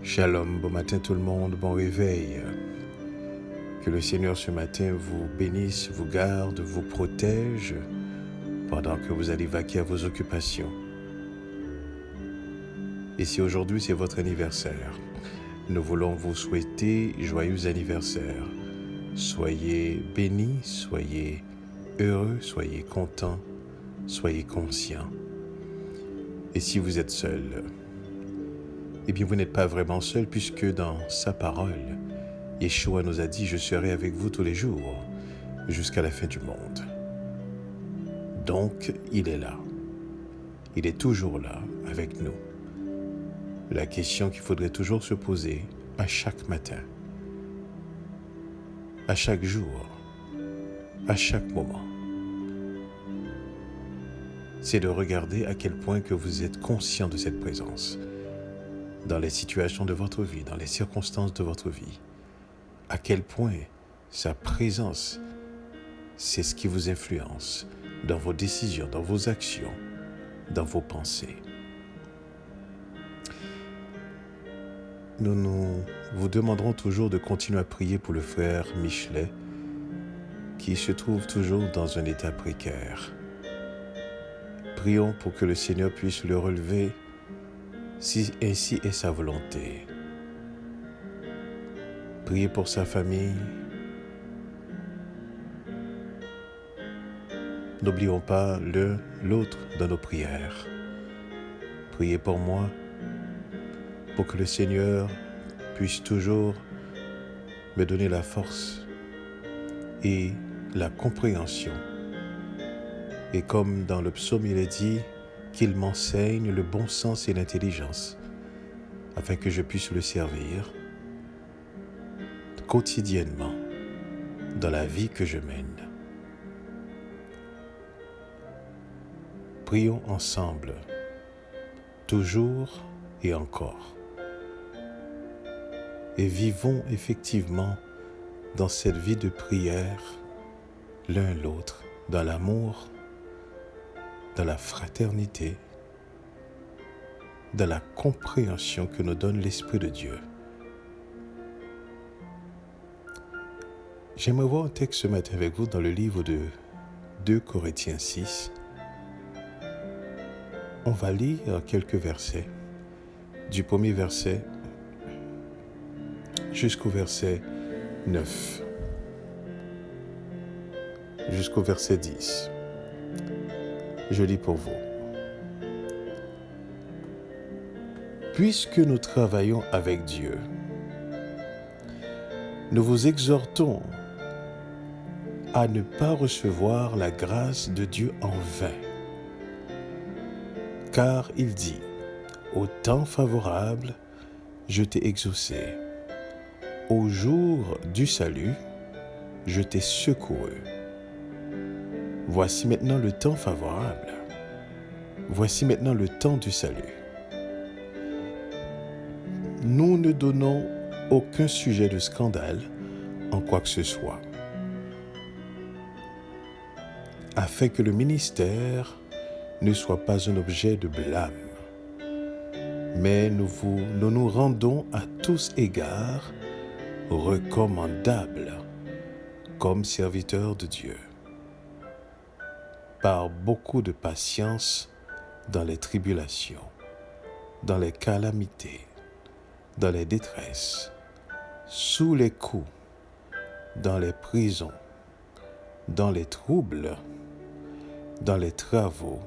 Shalom, bon matin tout le monde, bon réveil. Que le Seigneur ce matin vous bénisse, vous garde, vous protège pendant que vous allez vaquer à vos occupations. Et si aujourd'hui c'est votre anniversaire, nous voulons vous souhaiter joyeux anniversaire. Soyez bénis, soyez heureux, soyez contents, soyez conscients. Et si vous êtes seul, eh bien vous n'êtes pas vraiment seul puisque dans sa parole, Yeshua nous a dit « Je serai avec vous tous les jours jusqu'à la fin du monde ». Donc, il est là. Il est toujours là avec nous. La question qu'il faudrait toujours se poser à chaque matin, à chaque jour, à chaque moment, c'est de regarder à quel point que vous êtes conscient de cette présence dans les situations de votre vie, dans les circonstances de votre vie. À quel point sa présence, c'est ce qui vous influence dans vos décisions, dans vos actions, dans vos pensées. Nous vous demanderons toujours de continuer à prier pour le frère Michelet qui se trouve toujours dans un état précaire. Prions pour que le Seigneur puisse le relever si ainsi est sa volonté. Priez pour sa famille. N'oublions pas l'un l'autre dans nos prières. Priez pour moi, pour que le Seigneur puisse toujours me donner la force et la compréhension. Et comme dans le psaume il est dit, qu'il m'enseigne le bon sens et l'intelligence, afin que je puisse le servir quotidiennement dans la vie que je mène. Prions ensemble, toujours et encore. Et vivons effectivement dans cette vie de prière, l'un l'autre, dans l'amour, dans la fraternité, dans la compréhension que nous donne l'Esprit de Dieu. J'aimerais voir un texte ce matin avec vous dans le livre de 2 Corinthiens 6. On va lire quelques versets, du premier verset jusqu'au verset 9, jusqu'au verset 10. Je lis pour vous. Puisque nous travaillons avec Dieu, nous vous exhortons à ne pas recevoir la grâce de Dieu en vain. Car il dit, au temps favorable, je t'ai exaucé. Au jour du salut, je t'ai secouru. Voici maintenant le temps favorable. Voici maintenant le temps du salut. Nous ne donnons aucun sujet de scandale en quoi que ce soit, afin que le ministère ne soit pas un objet de blâme. Mais nous nous rendons à tous égards recommandables comme serviteurs de Dieu, par beaucoup de patience dans les tribulations, dans les calamités, dans les détresses, sous les coups, dans les prisons, dans les troubles, dans les travaux,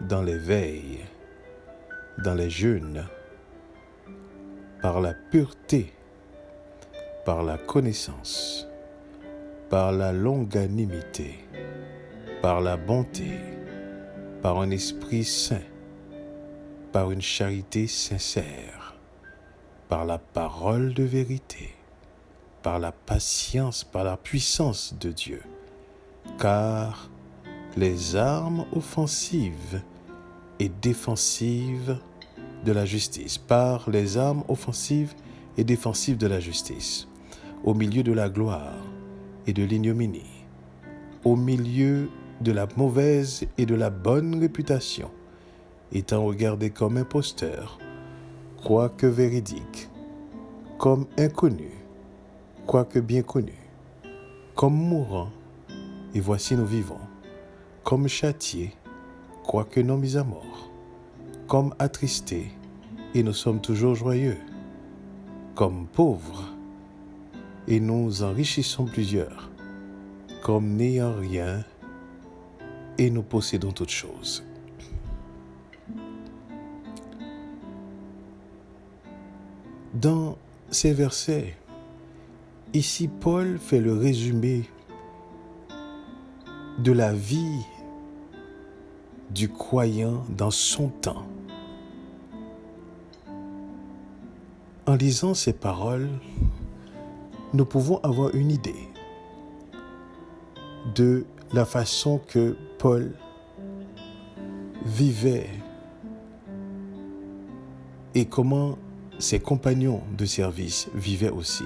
dans les veilles, dans les jeûnes, par la pureté, par la connaissance, par la longanimité, par la bonté, par un esprit saint, par une charité sincère, par la parole de vérité, par la patience, par la puissance de Dieu, car les armes offensives et défensives de la justice, par les armes offensives et défensives de la justice, au milieu de la gloire et de l'ignominie, au milieu de la mauvaise et de la bonne réputation, étant regardé comme imposteur, quoique véridique, comme inconnu, quoique bien connu, comme mourant, et voici nous vivons, comme châtiés, quoique non mis à mort, comme attristés, et nous sommes toujours joyeux, comme pauvres, et nous enrichissons plusieurs, comme n'ayant rien, et nous possédons toutes choses. Dans ces versets, ici Paul fait le résumé de la vie du croyant dans son temps. En lisant ces paroles, nous pouvons avoir une idée de la façon que Paul vivait et comment ses compagnons de service vivaient aussi.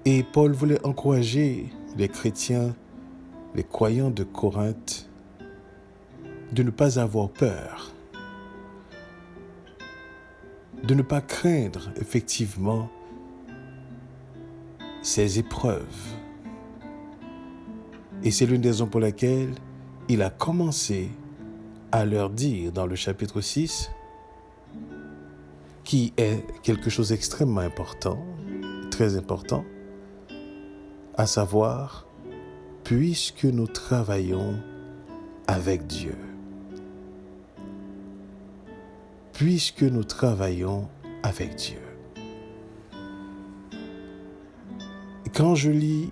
Et Paul voulait encourager les chrétiens, les croyants de Corinthe, de ne pas avoir peur, de ne pas craindre effectivement ces épreuves. Et c'est l'une des raisons pour laquelle il a commencé à leur dire dans le chapitre 6, qui est quelque chose d'extrêmement important, très important, à savoir, puisque nous travaillons avec Dieu. Puisque nous travaillons avec Dieu. Quand je lis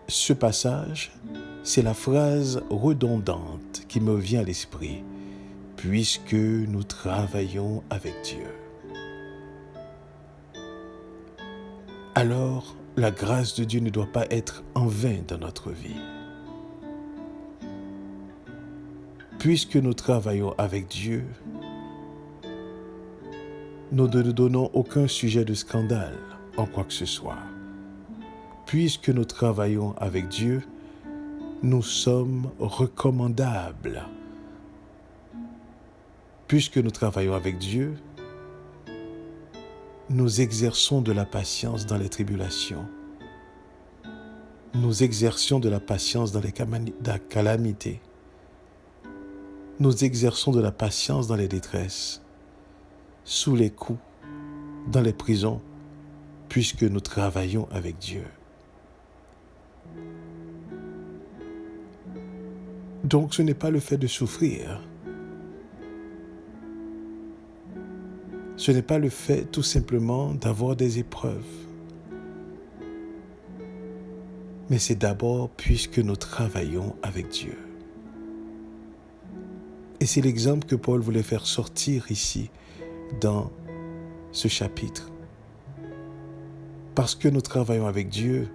ce passage, c'est la phrase redondante qui me vient à l'esprit. Puisque nous travaillons avec Dieu. Alors, la grâce de Dieu ne doit pas être en vain dans notre vie. Puisque nous travaillons avec Dieu, nous ne donnons aucun sujet de scandale en quoi que ce soit. Puisque nous travaillons avec Dieu, nous sommes recommandables. Puisque nous travaillons avec Dieu, nous exerçons de la patience dans les tribulations. Nous exerçons de la patience dans les calamités. Nous exerçons de la patience dans les détresses, sous les coups, dans les prisons, puisque nous travaillons avec Dieu. Donc ce n'est pas le fait de souffrir. Ce n'est pas le fait tout simplement d'avoir des épreuves. Mais c'est d'abord puisque nous travaillons avec Dieu. Et c'est l'exemple que Paul voulait faire sortir ici dans ce chapitre. Parce que nous travaillons avec Dieu,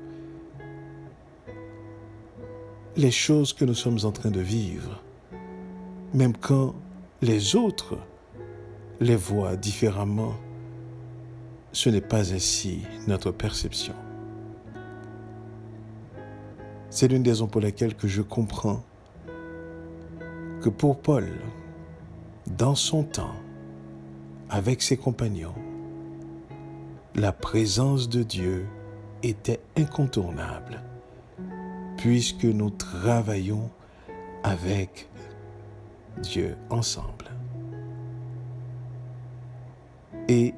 les choses que nous sommes en train de vivre, même quand les autres les voient différemment, ce n'est pas ainsi notre perception. C'est l'une des raisons pour lesquelles que je comprends que pour Paul, dans son temps, avec ses compagnons, la présence de Dieu était incontournable, puisque nous travaillons avec Dieu ensemble. Et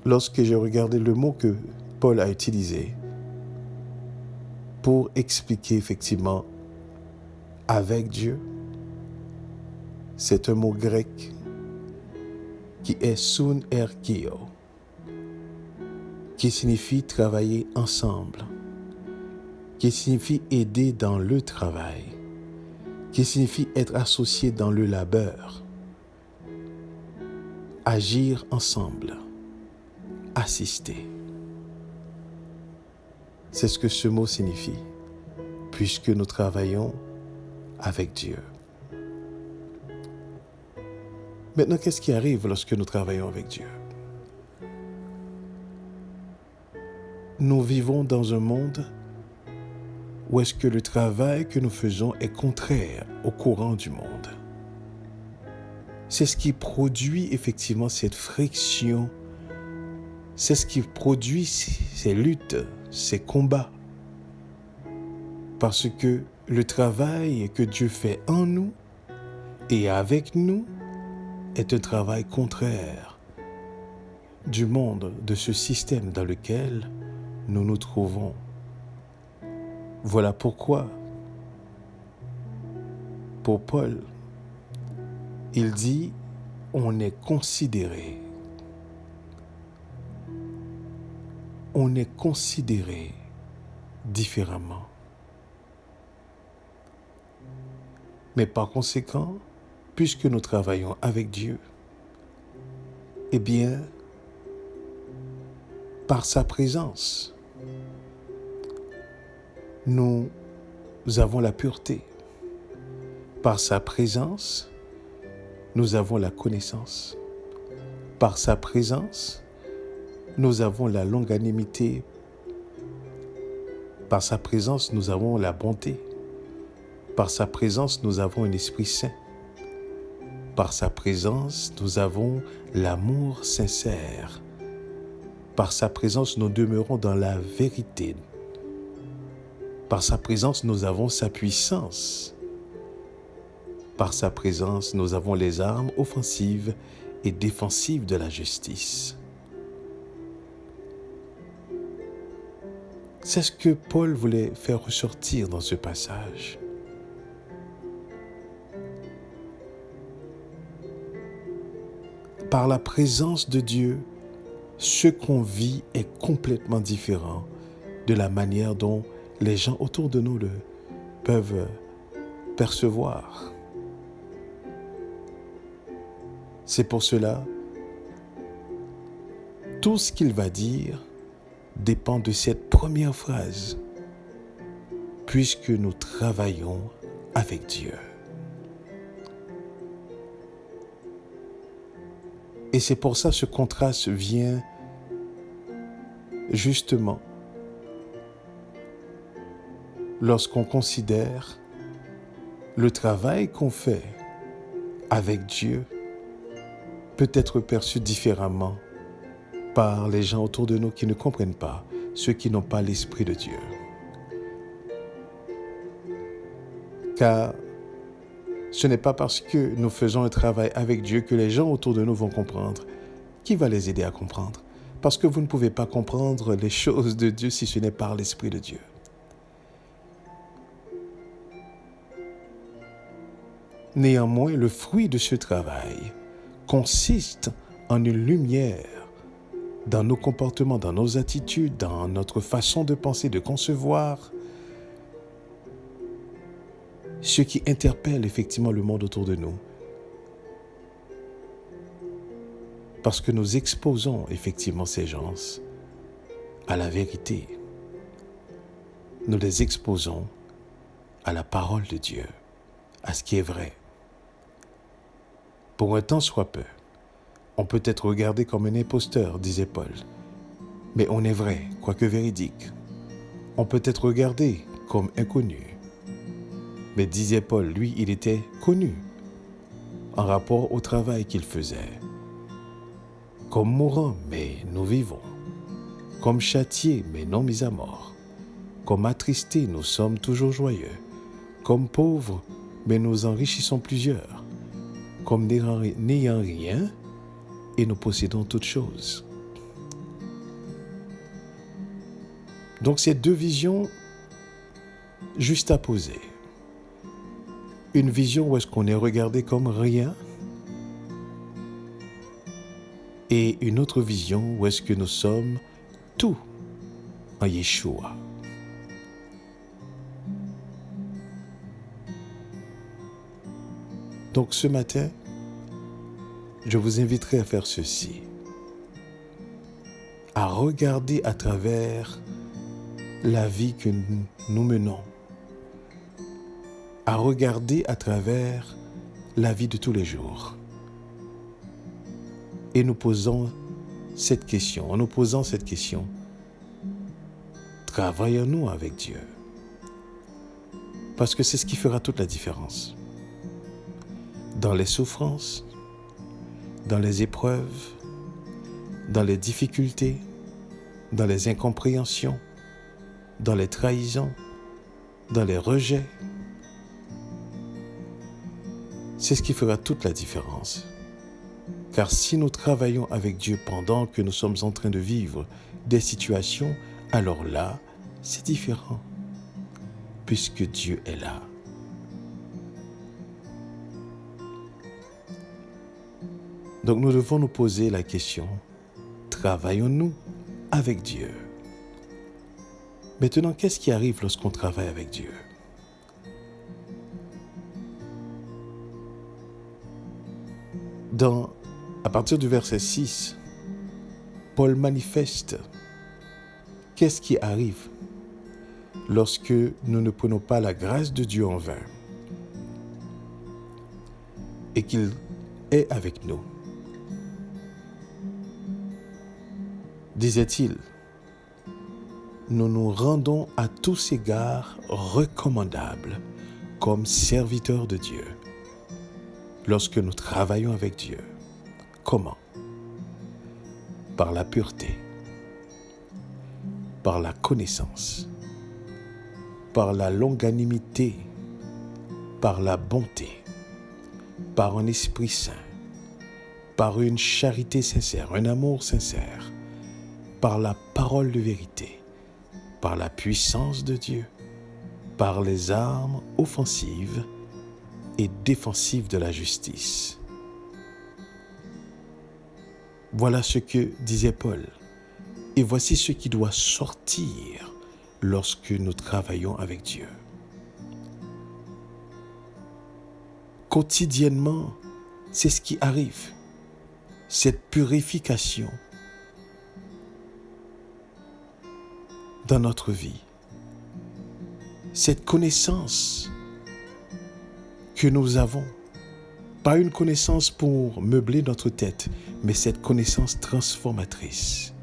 lorsque j'ai regardé le mot que Paul a utilisé pour expliquer effectivement avec Dieu, c'est un mot grec qui est sunergio, qui signifie travailler ensemble, qui signifie aider dans le travail, qui signifie être associé dans le labeur, agir ensemble, assister. C'est ce que ce mot signifie, puisque nous travaillons avec Dieu. Maintenant, qu'est-ce qui arrive lorsque nous travaillons avec Dieu? Nous vivons dans un monde ou est-ce que le travail que nous faisons est contraire au courant du monde? C'est ce qui produit effectivement cette friction, c'est ce qui produit ces luttes, ces combats. Parce que le travail que Dieu fait en nous et avec nous est un travail contraire du monde, de ce système dans lequel nous nous trouvons. Voilà pourquoi, pour Paul, il dit, on est considéré. On est considéré différemment. Mais par conséquent, puisque nous travaillons avec Dieu, eh bien, par sa présence, nous avons la pureté. Par sa présence, nous avons la connaissance. Par sa présence, nous avons la longanimité. Par sa présence, nous avons la bonté. Par sa présence, nous avons un Esprit Saint. Par sa présence, nous avons l'amour sincère. Par sa présence, nous demeurons dans la vérité. Par sa présence, nous avons sa puissance. Par sa présence, nous avons les armes offensives et défensives de la justice. C'est ce que Paul voulait faire ressortir dans ce passage. Par la présence de Dieu, ce qu'on vit est complètement différent de la manière dont les gens autour de nous le peuvent percevoir. C'est pour cela, tout ce qu'il va dire dépend de cette première phrase, puisque nous travaillons avec Dieu. Et c'est pour ça que ce contraste vient justement lorsqu'on considère le travail qu'on fait avec Dieu peut être perçu différemment par les gens autour de nous qui ne comprennent pas, ceux qui n'ont pas l'Esprit de Dieu. Car ce n'est pas parce que nous faisons un travail avec Dieu que les gens autour de nous vont comprendre. Qui va les aider à comprendre? Parce que vous ne pouvez pas comprendre les choses de Dieu si ce n'est par l'Esprit de Dieu. Néanmoins, le fruit de ce travail consiste en une lumière dans nos comportements, dans nos attitudes, dans notre façon de penser, de concevoir, ce qui interpelle effectivement le monde autour de nous. Parce que nous exposons effectivement ces gens à la vérité. Nous les exposons à la parole de Dieu, à ce qui est vrai. Pour un temps soit peu, on peut être regardé comme un imposteur, disait Paul. Mais on est vrai, quoique véridique. On peut être regardé comme inconnu. Mais disait Paul, lui, il était connu en rapport au travail qu'il faisait. Comme mourant, mais nous vivons. Comme châtiés, mais non mis à mort. Comme attristés, nous sommes toujours joyeux. Comme pauvres, mais nous enrichissons plusieurs. Comme n'ayant rien, et nous possédons toutes choses. Donc, ces deux visions juste à poser. Une vision où est-ce qu'on est regardé comme rien, et une autre vision où est-ce que nous sommes tout en Yeshua. Donc ce matin, je vous inviterai à faire ceci, à regarder à travers la vie que nous menons, à regarder à travers la vie de tous les jours. Et nous posons cette question, en nous posant cette question, travaillons-nous avec Dieu? Parce que c'est ce qui fera toute la différence. Dans les souffrances, dans les épreuves, dans les difficultés, dans les incompréhensions, dans les trahisons, dans les rejets. C'est ce qui fera toute la différence. Car si nous travaillons avec Dieu pendant que nous sommes en train de vivre des situations, alors là, c'est différent, puisque Dieu est là. Donc nous devons nous poser la question, travaillons-nous avec Dieu? Maintenant, qu'est-ce qui arrive lorsqu'on travaille avec Dieu? À partir du verset 6, Paul manifeste qu'est-ce qui arrive lorsque nous ne prenons pas la grâce de Dieu en vain et qu'il est avec nous. Disait-il, nous nous rendons à tous égards recommandables comme serviteurs de Dieu lorsque nous travaillons avec Dieu. Comment? Par la pureté, par la connaissance, par la longanimité, par la bonté, par un esprit saint, par une charité sincère, un amour sincère, par la parole de vérité, par la puissance de Dieu, par les armes offensives et défensives de la justice. Voilà ce que disait Paul. Et voici ce qui doit sortir lorsque nous travaillons avec Dieu. Quotidiennement, c'est ce qui arrive. Cette purification dans notre vie. Cette connaissance que nous avons. Pas une connaissance pour meubler notre tête, mais cette connaissance transformatrice.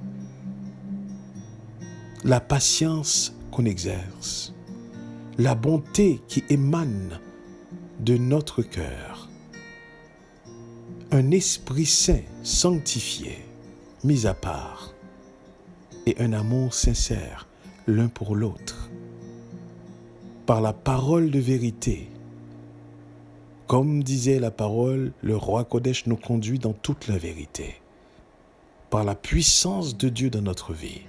La patience qu'on exerce, la bonté qui émane de notre cœur, un esprit saint sanctifié, mis à part, et un amour sincère l'un pour l'autre. Par la parole de vérité, comme disait la parole, le roi Kodesh nous conduit dans toute la vérité. Par la puissance de Dieu dans notre vie.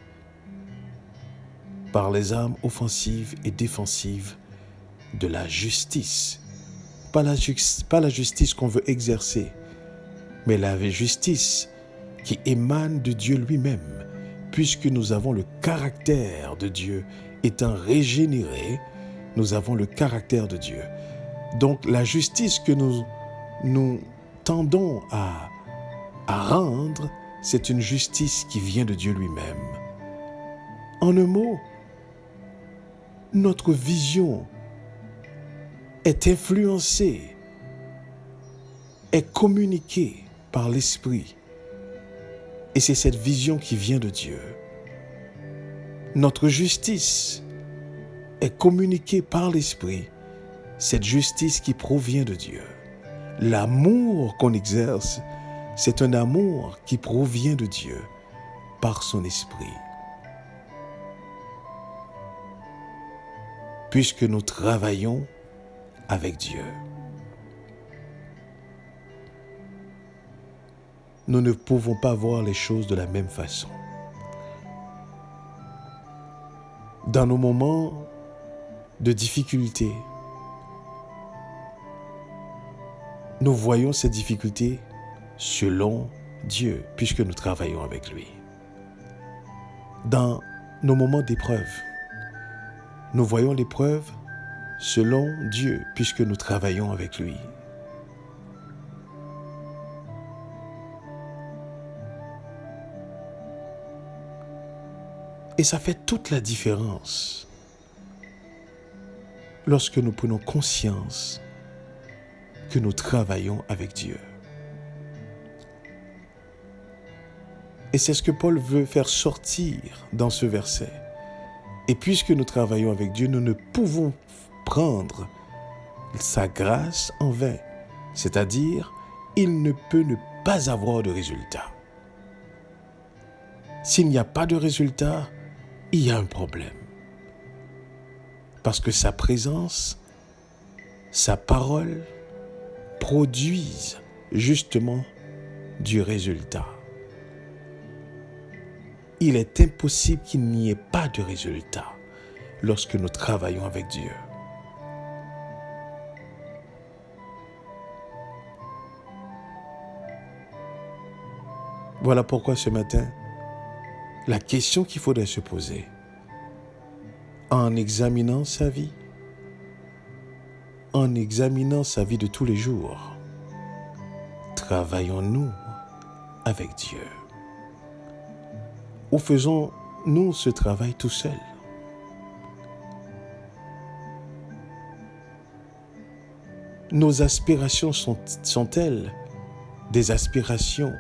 Par les armes offensives et défensives de la justice. Pas la justice qu'on veut exercer, mais la justice qui émane de Dieu lui-même, puisque nous avons le caractère de Dieu. Étant régénérés, nous avons le caractère de Dieu. Donc la justice que nous tendons à rendre, c'est une justice qui vient de Dieu lui-même. En un mot, notre vision est influencée, est communiquée par l'Esprit. Et c'est cette vision qui vient de Dieu. Notre justice est communiquée par l'Esprit. Cette justice qui provient de Dieu. L'amour qu'on exerce, c'est un amour qui provient de Dieu par son esprit. Puisque nous travaillons avec Dieu, nous ne pouvons pas voir les choses de la même façon. Dans nos moments de difficulté, nous voyons ces difficultés selon Dieu, puisque nous travaillons avec lui. Dans nos moments d'épreuve, nous voyons l'épreuve selon Dieu, puisque nous travaillons avec lui. Et ça fait toute la différence lorsque nous prenons conscience que nous travaillons avec Dieu. Et c'est ce que Paul veut faire sortir dans ce verset. Et puisque nous travaillons avec Dieu, nous ne pouvons prendre sa grâce en vain. C'est-à-dire, il ne peut ne pas avoir de résultat. S'il n'y a pas de résultat, il y a un problème. Parce que sa présence, sa parole produisent justement du résultat. Il est impossible qu'il n'y ait pas de résultat lorsque nous travaillons avec Dieu. Voilà pourquoi ce matin, la question qu'il faudrait se poser, en examinant sa vie de tous les jours, travaillons-nous avec Dieu? Ou faisons-nous ce travail tout seul? Nos aspirations sont-elles des aspirations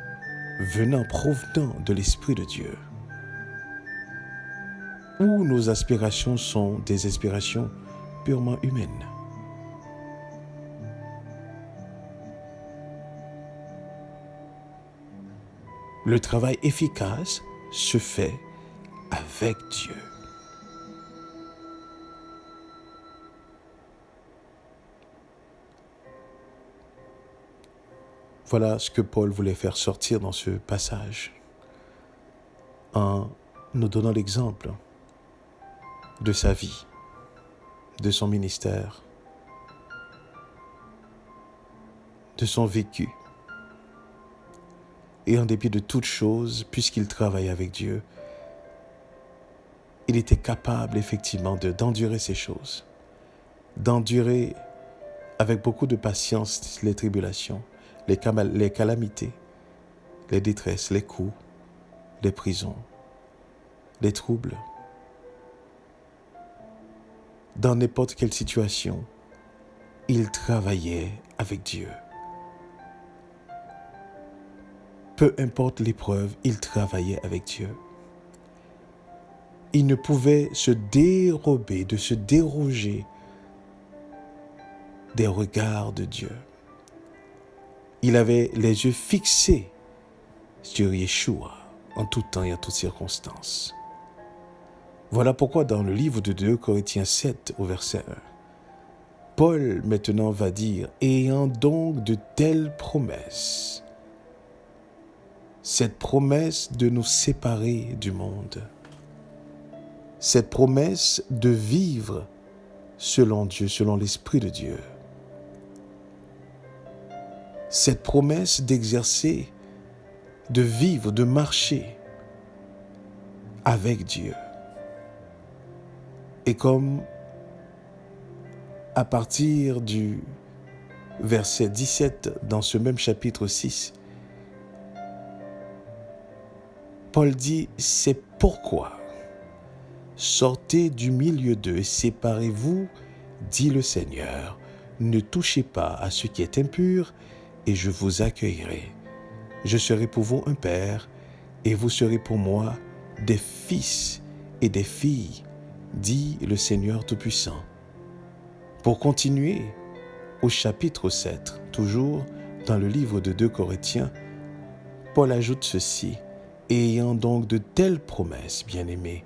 provenant de l'Esprit de Dieu? Ou nos aspirations sont des aspirations purement humaines? Le travail efficace se fait avec Dieu. Voilà ce que Paul voulait faire sortir dans ce passage, en nous donnant l'exemple de sa vie, de son ministère, de son vécu. Et en dépit de toutes choses, puisqu'il travaillait avec Dieu, il était capable effectivement d'endurer ces choses, d'endurer avec beaucoup de patience les tribulations, les calamités, les détresses, les coups, les prisons, les troubles. Dans n'importe quelle situation, il travaillait avec Dieu. Peu importe l'épreuve, il travaillait avec Dieu. Il ne pouvait se déroger des regards de Dieu. Il avait les yeux fixés sur Yeshua en tout temps et en toutes circonstances. Voilà pourquoi dans le livre de 2 Corinthiens 7 au verset 1, Paul maintenant va dire « Ayant donc de telles promesses », cette promesse de nous séparer du monde, cette promesse de vivre selon Dieu, selon l'Esprit de Dieu, cette promesse d'exercer, de vivre, de marcher avec Dieu. Et comme à partir du verset 17 dans ce même chapitre 6, Paul dit, c'est pourquoi sortez du milieu d'eux et séparez-vous, dit le Seigneur. Ne touchez pas à ce qui est impur et je vous accueillerai. Je serai pour vous un père et vous serez pour moi des fils et des filles, dit le Seigneur Tout-Puissant. Pour continuer au chapitre 7, toujours dans le livre de 2 Corinthiens, Paul ajoute ceci. Ayant donc de telles promesses, bien-aimés,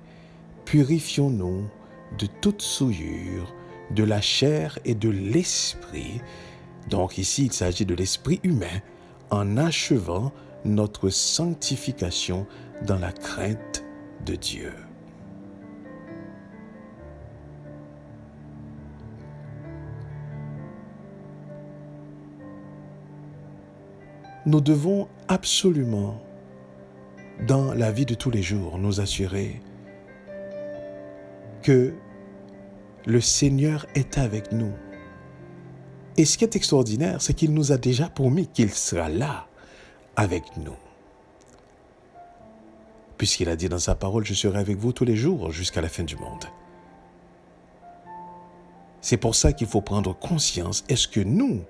purifions-nous de toute souillure, de la chair et de l'esprit. Donc ici, il s'agit de l'esprit humain, en achevant notre sanctification dans la crainte de Dieu. Nous devons absolument, dans la vie de tous les jours, nous assurer que le Seigneur est avec nous. Et ce qui est extraordinaire, c'est qu'il nous a déjà promis qu'il sera là avec nous. Puisqu'il a dit dans sa parole, je serai avec vous tous les jours jusqu'à la fin du monde. C'est pour ça qu'il faut prendre conscience, est-ce que nous,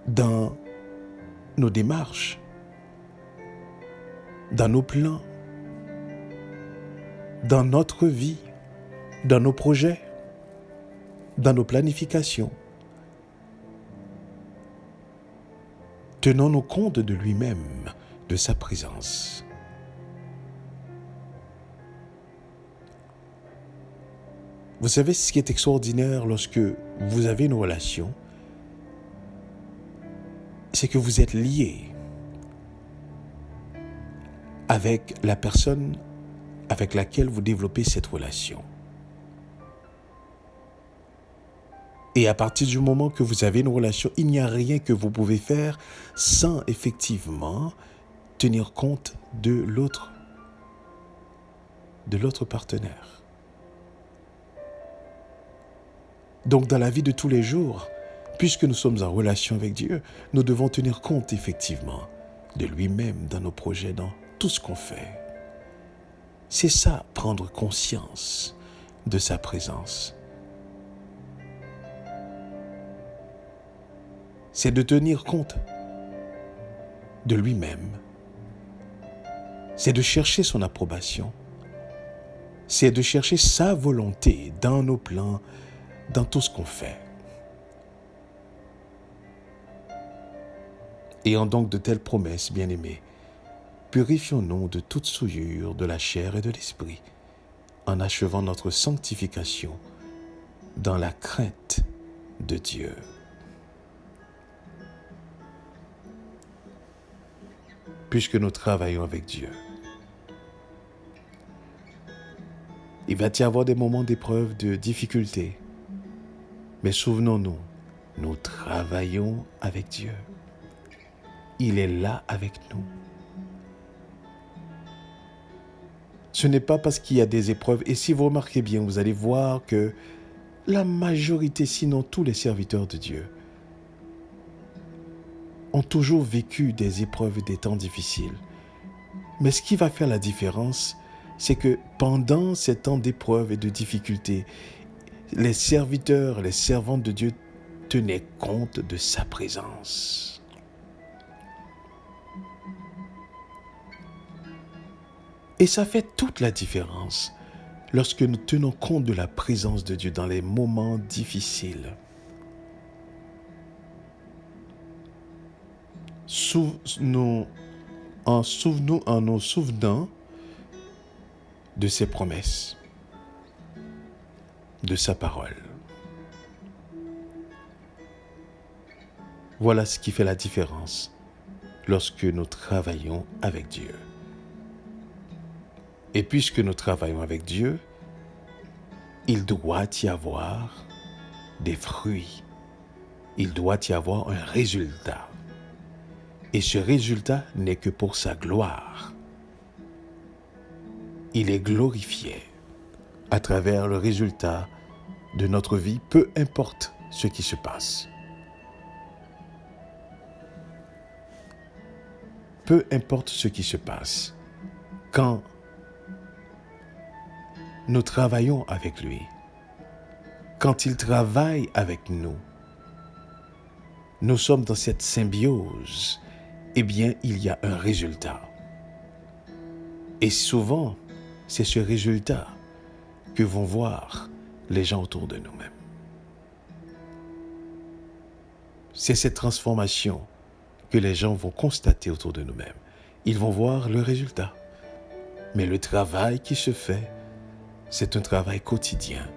dans nos démarches, dans nos plans, dans notre vie, dans nos projets, dans nos planifications. Tenons-nous compte de lui-même, de sa présence. Vous savez ce qui est extraordinaire lorsque vous avez une relation, c'est que vous êtes lié avec la personne avec laquelle vous développez cette relation. Et à partir du moment que vous avez une relation, il n'y a rien que vous pouvez faire sans effectivement tenir compte de l'autre partenaire. Donc dans la vie de tous les jours, puisque nous sommes en relation avec Dieu, nous devons tenir compte effectivement de lui-même dans nos projets, dans tout ce qu'on fait. C'est ça, prendre conscience de sa présence. C'est de tenir compte de lui-même. C'est de chercher son approbation. C'est de chercher sa volonté dans nos plans, dans tout ce qu'on fait. Ayant donc de telles promesses, bien-aimés, purifions-nous de toute souillure de la chair et de l'esprit, en achevant notre sanctification dans la crainte de Dieu. Puisque nous travaillons avec Dieu, il va y avoir des moments d'épreuve, de difficulté. Mais souvenons-nous, nous travaillons avec Dieu. Il est là avec nous. Ce n'est pas parce qu'il y a des épreuves. Et si vous remarquez bien, vous allez voir que la majorité, sinon tous les serviteurs de Dieu, ont toujours vécu des épreuves et des temps difficiles. Mais ce qui va faire la différence, c'est que pendant ces temps d'épreuves et de difficultés, les serviteurs, les servantes de Dieu tenaient compte de sa présence. Et ça fait toute la différence lorsque nous tenons compte de la présence de Dieu dans les moments difficiles. En nous souvenant de ses promesses, de sa parole. Voilà ce qui fait la différence lorsque nous travaillons avec Dieu. Et puisque nous travaillons avec Dieu, il doit y avoir des fruits. Il doit y avoir un résultat. Et ce résultat n'est que pour sa gloire. Il est glorifié à travers le résultat de notre vie, peu importe ce qui se passe. Peu importe ce qui se passe, quand nous travaillons avec lui, quand il travaille avec nous, nous sommes dans cette symbiose, eh bien, il y a un résultat. Et souvent, c'est ce résultat que vont voir les gens autour de nous-mêmes. C'est cette transformation que les gens vont constater autour de nous-mêmes. Ils vont voir le résultat. Mais le travail qui se fait, c'est un travail quotidien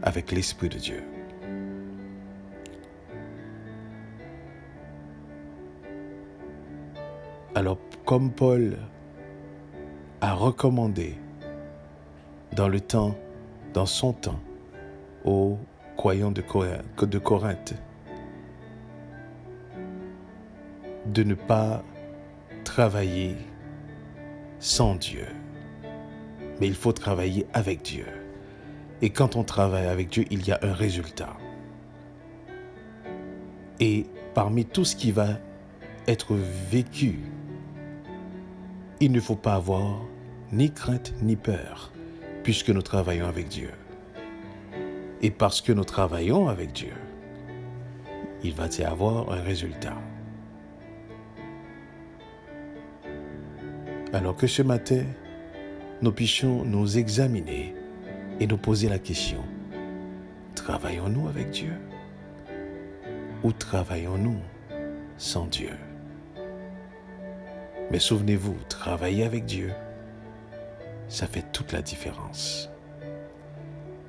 avec l'Esprit de Dieu. Alors, comme Paul a recommandé dans son temps, aux croyants de Corinthe, de ne pas travailler sans Dieu, mais il faut travailler avec Dieu. Et quand on travaille avec Dieu, il y a un résultat. Et parmi tout ce qui va être vécu, il ne faut pas avoir ni crainte ni peur, puisque nous travaillons avec Dieu. Et parce que nous travaillons avec Dieu, il va y avoir un résultat. Alors que ce matin, nous puissions nous examiner et nous poser la question: Travaillons-nous avec Dieu ou travaillons-nous sans Dieu? Mais souvenez-vous, travailler avec Dieu, ça fait toute la différence.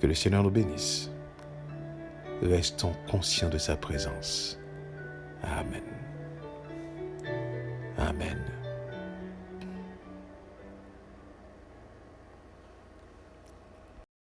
Que le Seigneur nous bénisse. Restons conscients de sa présence. Amen. Amen.